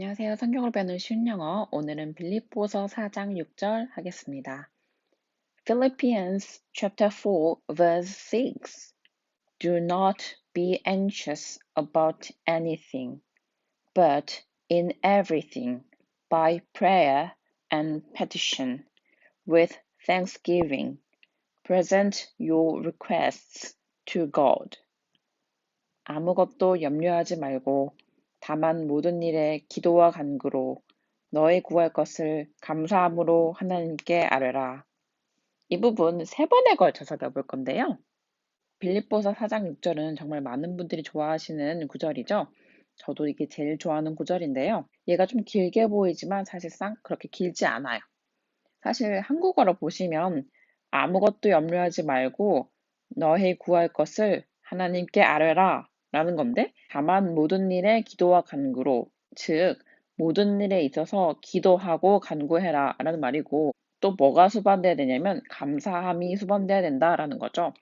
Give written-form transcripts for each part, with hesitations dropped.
안녕하세요. 성경을 배우는 쉬운 영어. 오늘은 빌립보서 4장 6절 하겠습니다. Philippians chapter 4 verse 6. Do not be anxious about anything, but in everything, by prayer and petition, with thanksgiving, present your requests to God. 아무것도 염려하지 말고 다만 모든 일에 기도와 간구로 너의 구할 것을 감사함으로 하나님께 아뢰라. 이 부분 세 번에 걸쳐서 배워볼 건데요. 빌립보서 4장 6절은 정말 많은 분들이 좋아하시는 구절이죠. 저도 이게 제일 좋아하는 구절인데요. 얘가 좀 길게 보이지만 사실상 그렇게 길지 않아요. 사실 한국어로 보시면 아무것도 염려하지 말고 너의 구할 것을 하나님께 아뢰라 라는 건데, 다만 모든 일에 기도와 간구로, 즉 모든 일에 있어서 기도하고 간구해라 라는 말이고, 또 뭐가 수반돼야 되냐면 감사함이 수반돼야 된다라는 거죠.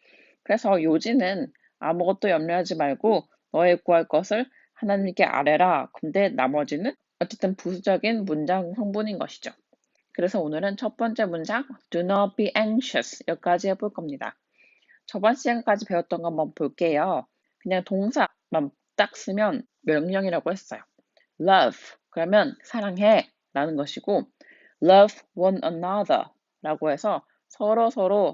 그래서 요지는 아무것도 염려하지 말고 너의 구할 것을 하나님께 아뢰라. 근데 나머지는 어쨌든 부수적인 문장 성분인 것이죠. 그래서 오늘은 첫 번째 문장 Do not be anxious 여기까지 해볼 겁니다. 저번 시간까지 배웠던 거 한번 볼게요. 그냥 동사만 딱 쓰면 명령이라고 했어요. Love 그러면 사랑해 라는 것이고, Love one another 라고 해서 서로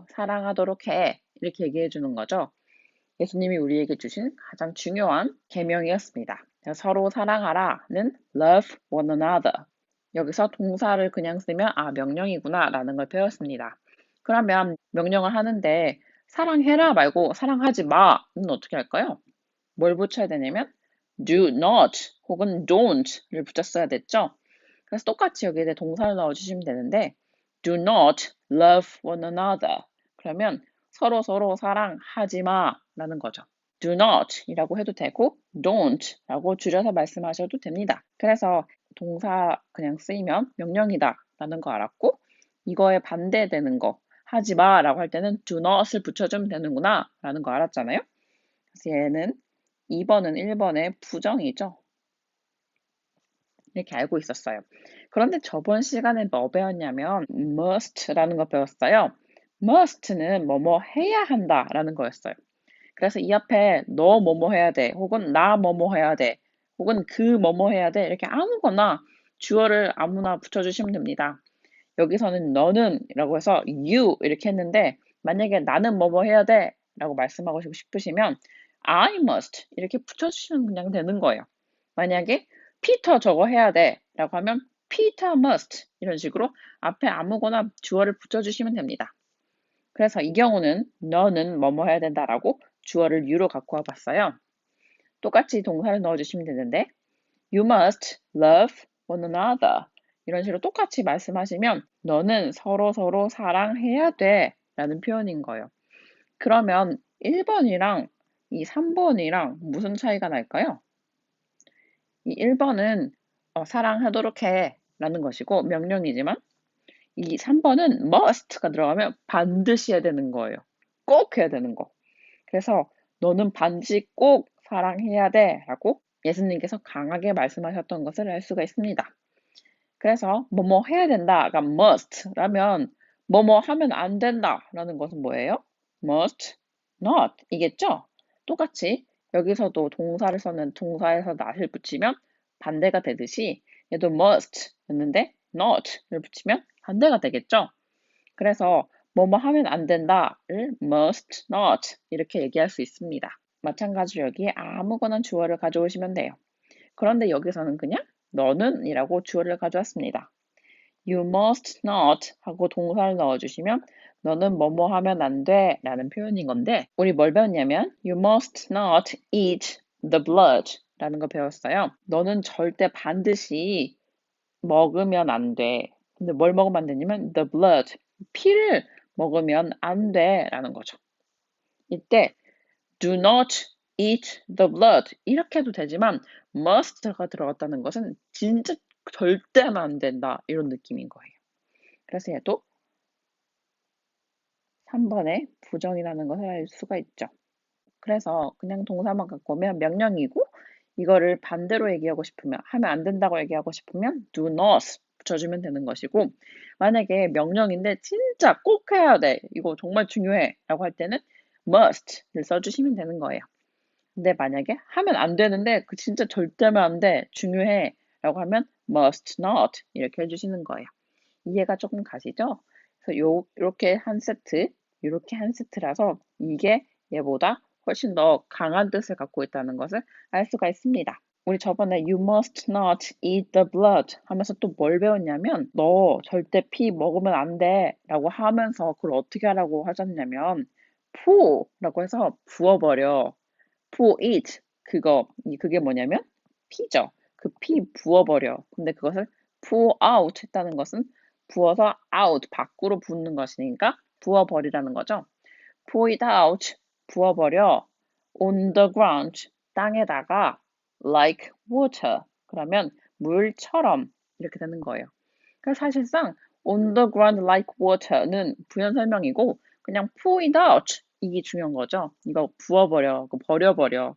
사랑하도록 해 이렇게 얘기해 주는 거죠. 예수님이 우리에게 주신 가장 중요한 계명이었습니다. 서로 사랑하라는 Love one another. 여기서 동사를 그냥 쓰면 명령이구나 라는 걸 배웠습니다. 그러면 명령을 하는데 사랑해라 말고 사랑하지 마는 어떻게 할까요? 뭘 붙여야 되냐면 do not 혹은 don't를 붙였어야 됐죠. 그래서 똑같이 여기에 동사를 넣어주시면 되는데 do not love one another. 그러면 서로 사랑하지 마 라는 거죠. do not 이라고 해도 되고 don't 라고 줄여서 말씀하셔도 됩니다. 그래서 동사 그냥 쓰이면 명령이다 라는 거 알았고, 이거에 반대되는 거 하지 마 라고 할 때는 do not을 붙여주면 되는구나 라는 거 알았잖아요. 그래서 얘는 2번은 1번의 부정이죠. 이렇게 알고 있었어요. 그런데 저번 시간에 뭐 배웠냐면 must라는 거 배웠어요. must는 뭐뭐 해야 한다라는 거였어요. 그래서 이 앞에 너 뭐뭐 해야 돼, 혹은 나 뭐뭐 해야 돼, 혹은 그 뭐뭐 해야 돼 이렇게 아무거나 주어를 아무나 붙여주시면 됩니다. 여기서는 너는 라고 해서 you 이렇게 했는데, 만약에 나는 뭐뭐 해야 돼 라고 말씀하고 싶으시면 I must 이렇게 붙여주시면 그냥 되는 거예요. 만약에 피터 저거 해야 돼 라고 하면 Peter must 이런 식으로 앞에 아무거나 주어를 붙여주시면 됩니다. 그래서 이 경우는 너는 뭐뭐 해야 된다라고 주어를 you로 갖고 와봤어요. 똑같이 동사를 넣어주시면 되는데 You must love one another 이런 식으로 똑같이 말씀하시면 너는 서로 사랑해야 돼 라는 표현인 거예요. 그러면 1번이랑 이 3번이랑 무슨 차이가 날까요? 이 1번은 사랑하도록 해 라는 것이고 명령이지만, 이 3번은 must가 들어가면 반드시 해야 되는 거예요. 꼭 해야 되는 거. 그래서 너는 반드시 꼭 사랑해야 돼 라고 예수님께서 강하게 말씀하셨던 것을 알 수가 있습니다. 그래서 뭐뭐 해야 된다가 must라면 뭐뭐 하면 안 된다라는 것은 뭐예요? must not 이겠죠? 똑같이 여기서도 동사를 썼는 동사에서 not을 붙이면 반대가 되듯이 얘도 must였는데 not를 붙이면 반대가 되겠죠? 그래서 뭐뭐 하면 안 된다를 must not 이렇게 얘기할 수 있습니다. 마찬가지로 여기에 아무거나 주어를 가져오시면 돼요. 그런데 여기서는 그냥 너는 이라고 주어를 가져왔습니다. You must not 하고 동사를 넣어주시면 너는 뭐뭐 하면 안 돼 라는 표현인 건데, 우리 뭘 배웠냐면 You must not eat the blood 라는 거 배웠어요. 너는 절대 반드시 먹으면 안 돼. 근데 뭘 먹으면 안 되냐면 the blood, 피를 먹으면 안 돼 라는 거죠. 이때 do not eat the blood 이렇게 해도 되지만 must가 들어갔다는 것은 진짜 절대 하면 안 된다 이런 느낌인 거예요. 그래서 얘도 3번에 부정이라는 것을 알 수가 있죠. 그래서 그냥 동사만 갖고 오면 명령이고, 이거를 반대로 얘기하고 싶으면, 하면 안 된다고 얘기하고 싶으면 do not 붙여주면 되는 것이고, 만약에 명령인데 진짜 꼭 해야 돼, 이거 정말 중요해 라고 할 때는 must를 써주시면 되는 거예요. 근데 만약에 하면 안 되는데 그 진짜 절대 하면 안 돼, 중요해 라고 하면 must not 이렇게 해주시는 거예요. 이해가 조금 가시죠? 그래서 요렇게 한 세트, 요렇게 한 세트라서 이게 얘보다 훨씬 더 강한 뜻을 갖고 있다는 것을 알 수가 있습니다. 우리 저번에 you must not eat the blood 하면서 또 뭘 배웠냐면, 너 절대 피 먹으면 안 돼 라고 하면서 그걸 어떻게 하라고 하셨냐면 pour 라고 해서 부어버려. pour it, 그게 뭐냐면 피죠. 그 피 부어버려. 근데 그것을 pour out 했다는 것은 부어서 out, 밖으로 붓는 것이니까 부어버리라는 거죠. pour it out, 부어버려. on the ground, 땅에다가 like water, 그러면 물처럼 이렇게 되는 거예요. 그래서 사실상 on the ground like water는 부연 설명이고 그냥 pour it out 이게 중요한 거죠. 이거 부어버려, 버려버려.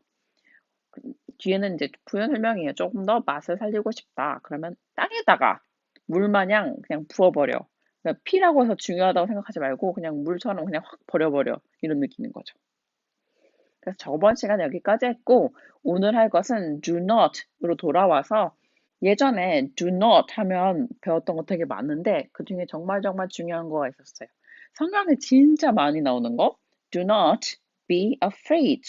뒤에는 이제 부연 설명이에요. 조금 더 맛을 살리고 싶다. 그러면 땅에다가 물마냥 그냥 부어버려. 그러니까 피라고 해서 중요하다고 생각하지 말고 그냥 물처럼 그냥 확 버려버려. 이런 느낌인 거죠. 그래서 저번 시간에 여기까지 했고, 오늘 할 것은 do not으로 돌아와서, 예전에 do not 하면 배웠던 거 되게 많은데 그 중에 정말 정말 중요한 거가 있었어요. 성경에 진짜 많이 나오는 거, do not be afraid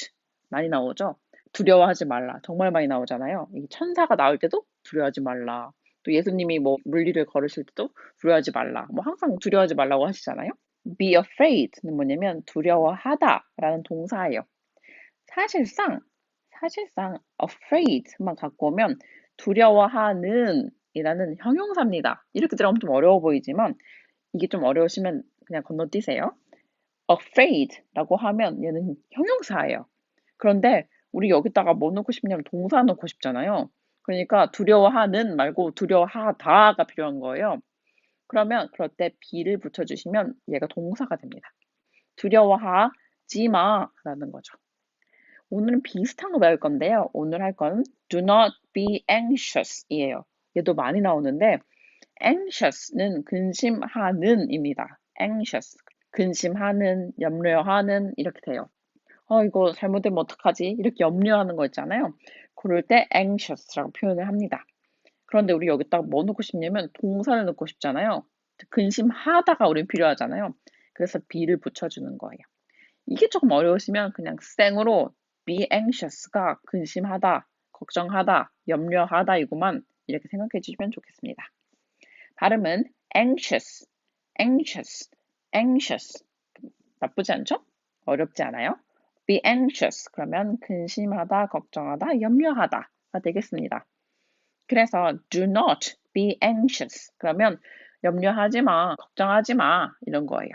많이 나오죠. 두려워하지 말라. 정말 많이 나오잖아요. 이 천사가 나올 때도 두려워하지 말라. 또 예수님이 뭐 물리를 걸으실 때도 두려워하지 말라. 뭐 항상 두려워하지 말라고 하시잖아요. be afraid는 뭐냐면 두려워하다라는 동사예요. 사실상 afraid만 갖고 오면 두려워하는 이라는 형용사입니다. 이렇게 들어가면 좀 어려워 보이지만 이게 좀 어려우시면 그냥 건너뛰세요. afraid라고 하면 얘는 형용사예요. 그런데 우리 여기다가 뭐 넣고 싶냐면 동사 넣고 싶잖아요. 그러니까 두려워하는 말고 두려워하다가 필요한 거예요. 그러면 그럴 때 be를 붙여주시면 얘가 동사가 됩니다. 두려워하지 마라는 거죠. 오늘은 비슷한 거 배울 건데요. 오늘 할 건 do not be anxious 이에요. 얘도 많이 나오는데 anxious는 근심하는 입니다. anxious. 근심하는, 염려하는 이렇게 돼요. 이거 잘못되면 어떡하지? 이렇게 염려하는 거 있잖아요. 그럴 때 anxious라고 표현을 합니다. 그런데 우리 여기다가 뭐 넣고 싶냐면 동사를 넣고 싶잖아요. 근심하다가 우린 필요하잖아요. 그래서 be를 붙여주는 거예요. 이게 조금 어려우시면 그냥 생으로 be anxious가 근심하다, 걱정하다, 염려하다 이구만 이렇게 생각해 주시면 좋겠습니다. 발음은 anxious, anxious, anxious. 나쁘지 않죠? 어렵지 않아요? be anxious 그러면 근심하다, 걱정하다, 염려하다가 되겠습니다. 그래서 do not be anxious 그러면 염려하지 마, 걱정하지 마 이런 거예요.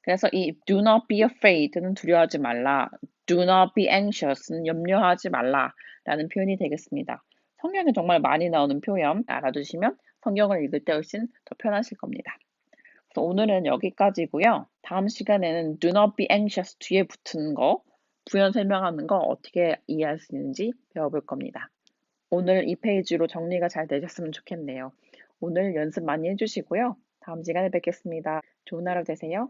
그래서 이 do not be afraid는 두려워하지 말라, do not be anxious는 염려하지 말라라는 표현이 되겠습니다. 성경에 정말 많이 나오는 표현 알아두시면 성경을 읽을 때 훨씬 더 편하실 겁니다. 그래서 오늘은 여기까지고요. 다음 시간에는 do not be anxious 뒤에 붙은 거, 부연 설명하는 거 어떻게 이해할 수 있는지 배워볼 겁니다. 오늘 이 페이지로 정리가 잘 되셨으면 좋겠네요. 오늘 연습 많이 해주시고요. 다음 시간에 뵙겠습니다. 좋은 하루 되세요.